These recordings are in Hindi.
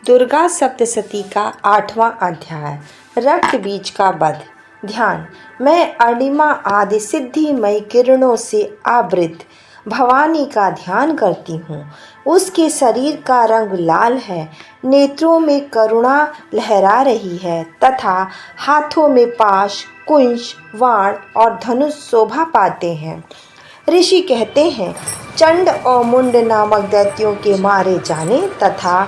दुर्गा सप्तशती का 8वां अध्याय रक्त बीज का वध। ध्यान। मैं अणिमा आदि सिद्धिमय किरणों से आवृत भवानी का ध्यान करती हूँ। उसके शरीर का रंग लाल है, नेत्रों में करुणा लहरा रही है तथा हाथों में पाश, कुंश, वाण और धनुष शोभा पाते हैं। ऋषि कहते हैं, चंड और मुंड नामक दैत्यों के मारे जाने तथा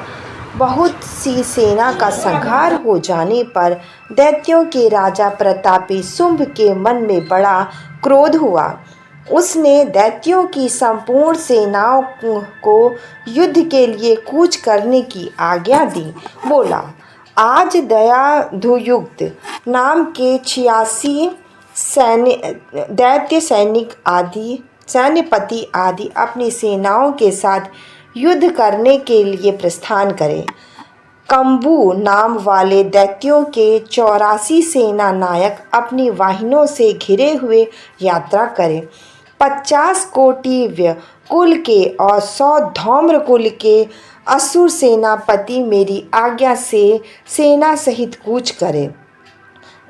बहुत सी सेना का संहार हो जाने पर दैत्यों के राजा प्रतापी शुंभ के मन में बड़ा क्रोध हुआ। उसने दैत्यों की संपूर्ण सेनाओं को युद्ध के लिए कूच करने की आज्ञा दी। बोला, आज दयाधुयुक्त नाम के 86 दैत्य सैन्यपति आदि अपनी सेनाओं के साथ युद्ध करने के लिए प्रस्थान करें। कंबू नाम वाले दैत्यों के 84 सेना नायक अपनी वाहिनियों से घिरे हुए यात्रा करें। 50 कोटिव्य कुल के और 100 धौम्र कुल के असुर सेनापति मेरी आज्ञा से सेना सहित कूच करें।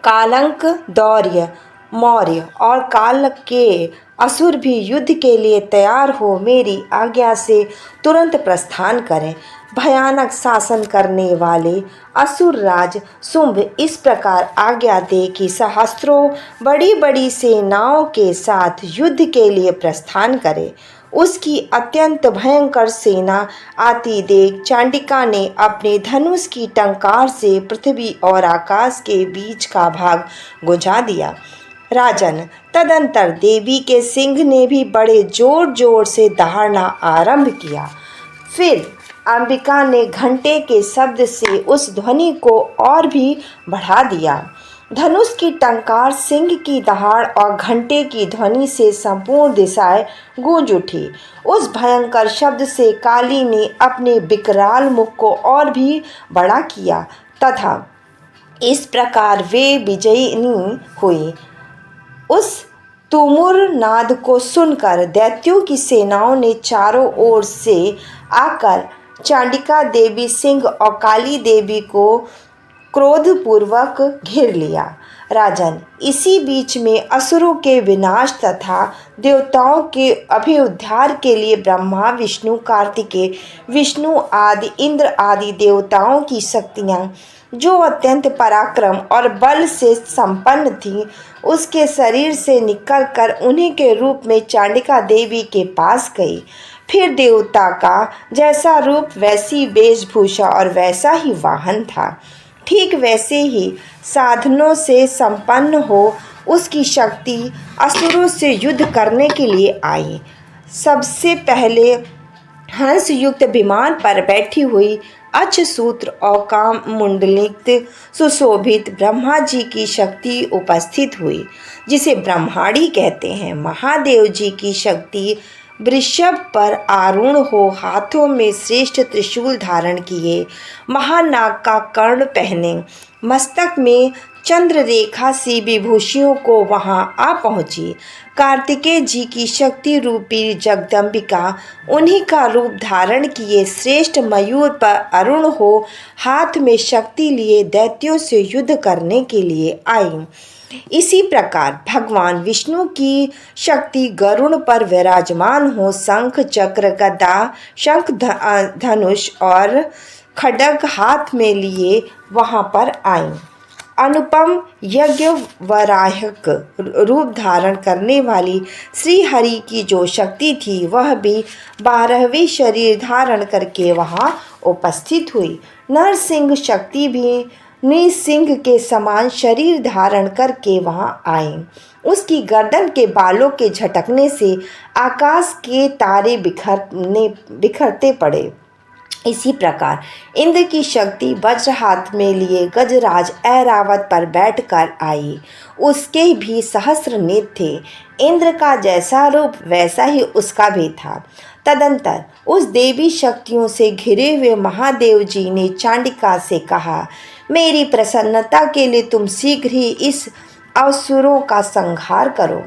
कालंक, दौर्य, मौर्य और काल के असुर भी युद्ध के लिए तैयार हो मेरी आज्ञा से तुरंत प्रस्थान करें। भयानक शासन करने वाले असुर राज शुंभ इस प्रकार आज्ञा दे कि सहस्त्रों बड़ी बड़ी सेनाओं के साथ युद्ध के लिए प्रस्थान करे। उसकी अत्यंत भयंकर सेना आती देख चांडिका ने अपने धनुष की टंकार से पृथ्वी और आकाश के बीच का भाग बुझा दिया। राजन, तदंतर देवी के सिंह ने भी बड़े जोर जोर से दहाड़ना आरंभ किया। फिर अंबिका ने घंटे के शब्द से उस ध्वनि को और भी बढ़ा दिया। धनुष की टंकार, सिंह की दहाड़ और घंटे की ध्वनि से संपूर्ण दिशाएं गूंज उठी। उस भयंकर शब्द से काली ने अपने विकराल मुख को और भी बड़ा किया तथा इस प्रकार वे विजयिनी हुई। उस तुमुर नाद को सुनकर दैत्यों की सेनाओं ने चारों ओर से आकर चांडिका देवी, सिंह और काली देवी को क्रोधपूर्वक घेर लिया। राजन, इसी बीच में असुरों के विनाश तथा देवताओं के अभ्युद्धार के लिए ब्रह्मा, विष्णु, कार्तिकेय, विष्णु आदि इंद्र आदि देवताओं की शक्तियाँ जो अत्यंत पराक्रम और बल से संपन्न थीं, उसके शरीर से निकलकर उन्हीं के रूप में चांडिका देवी के पास गई। फिर देवता का जैसा रूप, वैसी वेशभूषा और वैसा ही वाहन था। ठीक वैसे ही साधनों से संपन्न हो उसकी शक्ति असुरों से युद्ध करने के लिए आई। सबसे पहले हंस युक्त विमान पर बैठी हुई अक्षसूत्र और काम मुंडलित सुशोभित ब्रह्मा जी की शक्ति उपस्थित हुई, जिसे ब्रह्माणी कहते हैं। महादेव जी की शक्ति वृषभ पर आरूढ़ हो हाथों में श्रेष्ठ त्रिशूल धारण किए, महानाग का कर्ण पहने, मस्तक में चंद्र रेखा सी विभूषियों को वहां आ पहुंची। कार्तिकेय जी की शक्ति रूपी जगदम्बिका उन्हीं का रूप धारण किए श्रेष्ठ मयूर पर अरुण हो हाथ में शक्ति लिए दैत्यों से युद्ध करने के लिए आई। इसी प्रकार भगवान विष्णु की शक्ति गरुड़ पर विराजमान हो शंख, चक्र, गदा, शंख, धनुष और खड्ग हाथ में लिए वहां पर आई। अनुपम यज्ञ वराहक रूप धारण करने वाली श्री हरि की जो शक्ति थी, वह भी 12वें शरीर धारण करके वहां उपस्थित हुई। नरसिंह शक्ति भी नृसिंह के समान शरीर धारण करके वहां आई। उसकी गर्दन के बालों के झटकने से आकाश के तारे बिखरते पड़े। इसी प्रकार इंद्र की शक्ति वज्र हाथ में लिए गजराज ऐरावत पर बैठकर आई। उसके भी सहस्र नेत्र थे। इंद्र का जैसा रूप वैसा ही उसका भी था। तदंतर उस देवी शक्तियों से घिरे हुए महादेव जी ने चांडिका से कहा, मेरी प्रसन्नता के लिए तुम शीघ्र ही इस असुरों का संहार करो।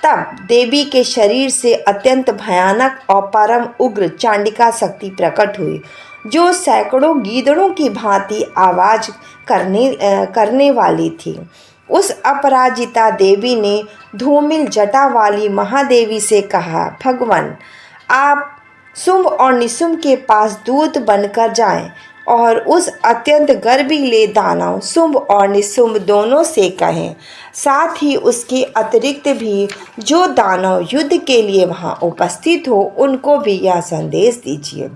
तब देवी के शरीर से अत्यंत भयानक और परम उग्र चांडिका शक्ति प्रकट हुई। जो सैकड़ों गीदड़ों की भांति आवाज करने वाली थी। उस अपराजिता देवी ने धूमिल जटा वाली महादेवी से कहा, भगवान, आप शुंभ और निशुंभ के पास दूत बनकर जाएं और उस अत्यंत गर्वीले दानव शुंभ और निशुंभ दोनों से कहें, साथ ही उसके अतिरिक्त भी जो दानव युद्ध के लिए वहां उपस्थित हो उनको भी यह संदेश दीजिए।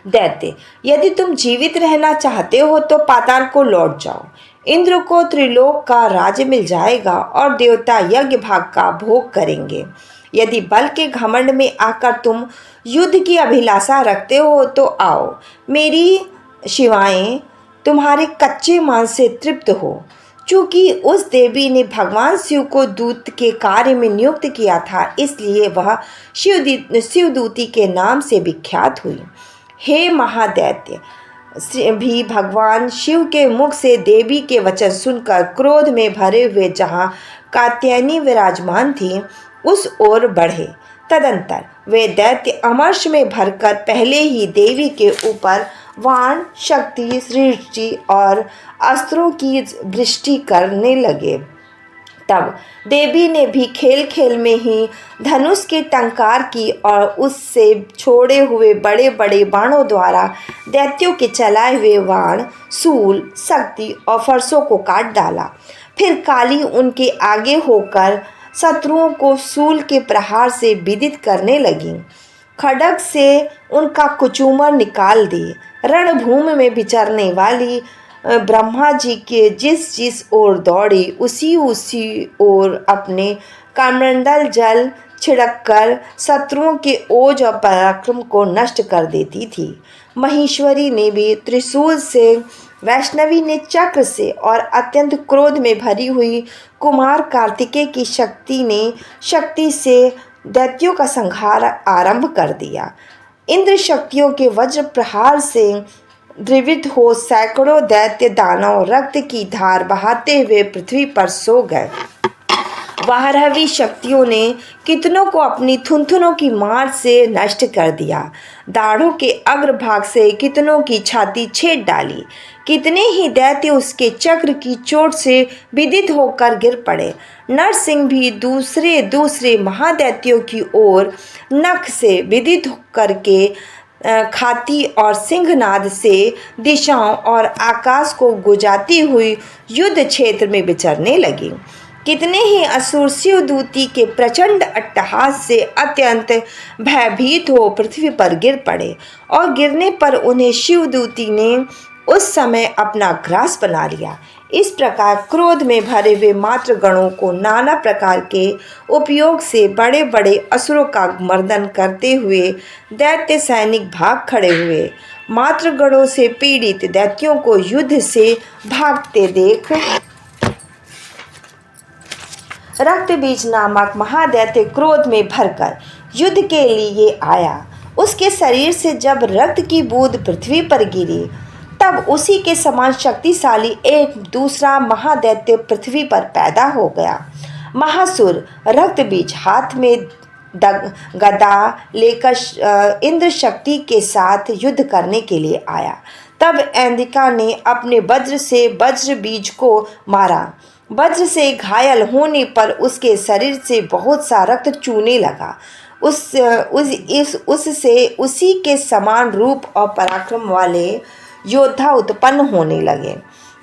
दैत्य, यदि तुम जीवित रहना चाहते हो तो पाताल को लौट जाओ। इंद्र को त्रिलोक का राज्य मिल जाएगा और देवता यज्ञ भाग का भोग करेंगे। यदि बल के घमंड में आकर तुम युद्ध की अभिलाषा रखते हो तो आओ, मेरी शिवाएं तुम्हारे कच्चे मांस से तृप्त हो। चूंकि उस देवी ने भगवान शिव को दूत के कार्य में नियुक्त किया था, इसलिए वह शिवदूती के नाम से विख्यात हुई। हे महादैत्य भी भगवान शिव के मुख से देवी के वचन सुनकर क्रोध में भरे हुए जहाँ कात्यायनी विराजमान थी उस ओर बढ़े। तदंतर वे दैत्य अमर्ष में भरकर पहले ही देवी के ऊपर वाण, शक्ति, सृष्टि और अस्त्रों की वृष्टि करने लगे। तब देवी ने भी खेल खेल में ही धनुष की टंकार की और उससे छोड़े हुए बड़े बड़े बाणों द्वारा दैत्यों के चलाए हुए वाण, सूल, शक्ति और फरसों को काट डाला। फिर काली उनके आगे होकर शत्रुओं को सूल के प्रहार से विदित करने लगी। खड्ग से उनका कुचूमर निकाल दिए। रणभूमि में विचरने वाली ब्रह्मा जी के जिस जिस ओर दौड़ी उसी ओर अपने कमंडल जल छिड़ककर शत्रुओं के ओज और पराक्रम को नष्ट कर देती थी। महेश्वरी ने भी त्रिशूल से, वैष्णवी ने चक्र से और अत्यंत क्रोध में भरी हुई कुमार कार्तिकेय की शक्ति से दैत्यों का संहार आरंभ कर दिया। इंद्र शक्तियों के वज्र प्रहार से द्रवित हो सैकड़ों दैत्य दानव रक्त की धार बहाते हुए पृथ्वी पर सो गए। बारहवीं शक्तियों ने कितनों को अपनी थुनथुनों की मार से नष्ट कर दिया। दाढ़ों के अग्रभाग से कितनों की छाती छेद डाली। कितने ही दैत्य उसके चक्र की चोट से विदित होकर गिर पड़े। नरसिंह भी दूसरे महादैत्यों की ओर नख से विदित करके खाती और सिंहनाद से दिशाओं और आकाश को गुजाती हुई युद्ध क्षेत्र में विचरने लगी। कितने ही असुर शिवदूती के प्रचंड अट्टहास से अत्यंत भयभीत हो पृथ्वी पर गिर पड़े और गिरने पर उन्हें शिवदूती ने उस समय अपना ग्रास बना लिया। इस प्रकार क्रोध में भरे हुए मातृगणों को नाना प्रकार के उपयोग से बड़े बड़े असुरों का मर्दन करते हुए दैत्य सैनिक भाग खड़े हुए। मातृगणों से पीड़ित दैत्यों को युद्ध से भागते देख रक्तबीज नामक महादैत्य क्रोध में भरकर युद्ध के लिए आया। उसके शरीर से जब रक्त की बूंद पृथ्वी पर गिरी तब उसी के समान शक्तिशाली एक दूसरा महादैत्य पृथ्वी पर पैदा हो गया। महासुर रक्तबीज हाथ में गदा लेकर इंद्र शक्ति के साथ युद्ध करने के लिए आया। तब ऐंदिका ने अपने वज्र से वज्र बीज को मारा। वज्र से घायल होने पर उसके शरीर से बहुत सा रक्त चूने लगा। उससे उसी के समान रूप और पराक्रम वाले योद्धा उत्पन्न होने लगे।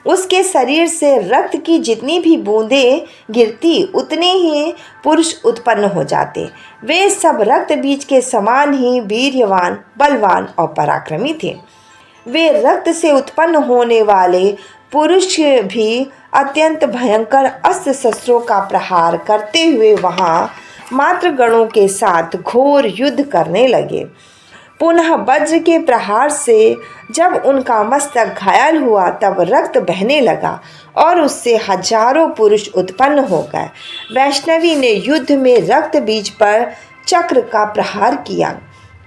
उसके शरीर से रक्त की जितनी भी बूंदें गिरती उतने ही पुरुष उत्पन्न हो जाते। वे सब रक्त बीज के समान ही वीर्यवान, बलवान और पराक्रमी थे। वे रक्त से उत्पन्न होने वाले पुरुष भी अत्यंत भयंकर अस्त्र शस्त्रों का प्रहार करते हुए वहां मातृगणों के साथ घोर युद्ध करने लगे। पुनः वज्र के प्रहार से जब उनका मस्तक घायल हुआ तब रक्त बहने लगा और उससे हजारों पुरुष उत्पन्न हो गए। वैष्णवी ने युद्ध में रक्त बीज पर चक्र का प्रहार किया।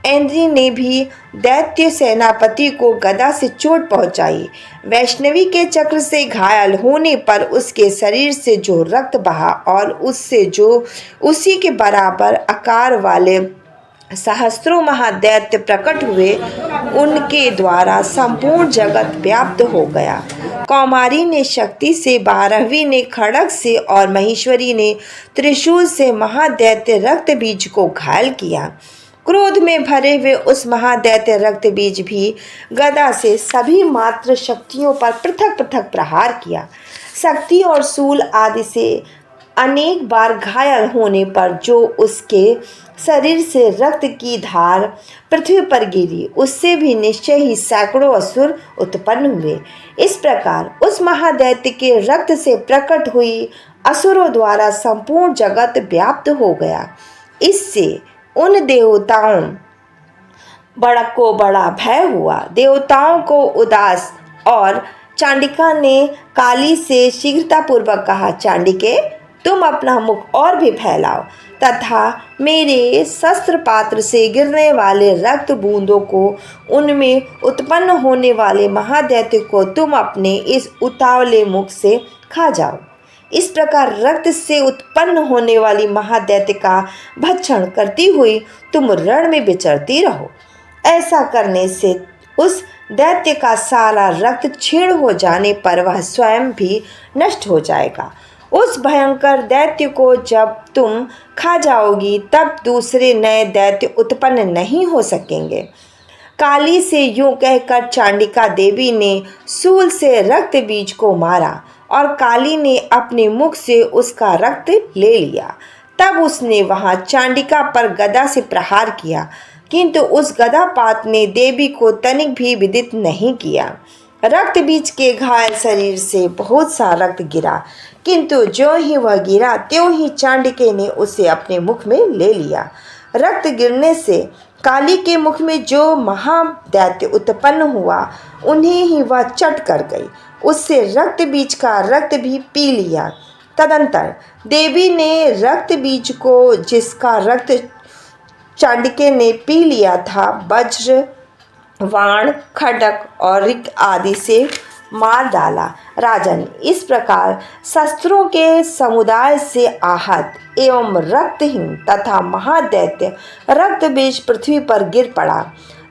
ऐन्द्री ने भी दैत्य सेनापति को गदा से चोट पहुंचाई। वैष्णवी के चक्र से घायल होने पर उसके शरीर से जो रक्त बहा और उससे जो उसी के बराबर आकार वाले सहस्त्रों महादैत्य प्रकट हुए, उनके द्वारा संपूर्ण जगत व्याप्त हो गया। कौमारी ने शक्ति से, 12वीं ने खड्ग से और महेश्वरी ने त्रिशूल से महादैत्य रक्त बीज को घायल किया। क्रोध में भरे हुए उस महादैत्य रक्त बीज भी गदा से सभी मात्र शक्तियों पर पृथक पृथक प्रहार किया। शक्ति और शूल आदि से अनेक बार घायल होने पर जो उसके शरीर से रक्त की धार पृथ्वी पर गिरी, उससे भी निश्चय ही सैकड़ों असुर उत्पन्न हुए। इस प्रकार उस महादैत्य के रक्त से प्रकट हुई असुरों द्वारा संपूर्ण जगत व्याप्त हो गया। इससे उन देवताओं को बड़ा भय हुआ। देवताओं को उदास और चांडिका ने काली से शीघ्रतापूर्वक कहा, चांडिके, तुम अपना मुख और भी फैलाओ तथा मेरे शस्त्र पात्र से गिरने वाले रक्त बूंदों को, उनमें उत्पन्न होने वाले महादैत्य को तुम अपने इस उतावले मुख से खा जाओ। इस प्रकार रक्त से उत्पन्न होने वाली महादैत्य का भक्षण करती हुई तुम रण में विचरती रहो। ऐसा करने से उस दैत्य का सारा रक्त क्षीण हो जाने पर वह स्वयं भी नष्ट हो जाएगा। उस भयंकर दैत्य को जब तुम खा जाओगी, तब दूसरे नए दैत्य उत्पन्न नहीं हो सकेंगे। काली से यूं कहकर चांडिका देवी ने शूल से रक्त बीज को मारा और काली ने अपने मुख से उसका रक्त ले लिया। तब उसने वहां चांडिका पर गदा से प्रहार किया, किंतु उस गदापात ने देवी को तनिक भी विदित नहीं किया। रक्त बीज के घायल शरीर से बहुत सा रक्त गिरा, किंतु जो ही वह गिरा त्यों ही चांडिके ने उसे अपने मुख में ले लिया। रक्त गिरने से काली के मुख में जो महादैत्य उत्पन्न हुआ, उन्हें ही वह चट कर गई। उससे रक्त बीज का रक्त भी पी लिया। तदंतर देवी ने रक्त बीज को, जिसका रक्त चांडिके ने पी लिया था, वज्र, वाण, खड्ग और ऋग आदि से मार डाला। राजन, इस प्रकार शस्त्रों के समुदाय से आहत एवं रक्तहीन तथा महादैत्य रक्त बीज पृथ्वी पर गिर पड़ा।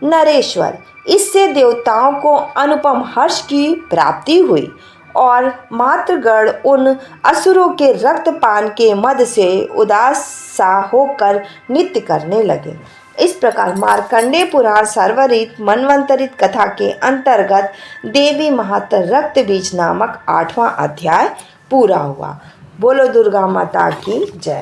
नरेश्वर, इससे देवताओं को अनुपम हर्ष की प्राप्ति हुई और मातृगण उन असुरों के रक्तपान के मद से उदास सा होकर नृत्य करने लगे। इस प्रकार मार्कंडेय पुराण सर्वरित मनवंतरित कथा के अंतर्गत देवी महात्म रक्त बीज नामक 8वां अध्याय पूरा हुआ। बोलो दुर्गा माता की जय।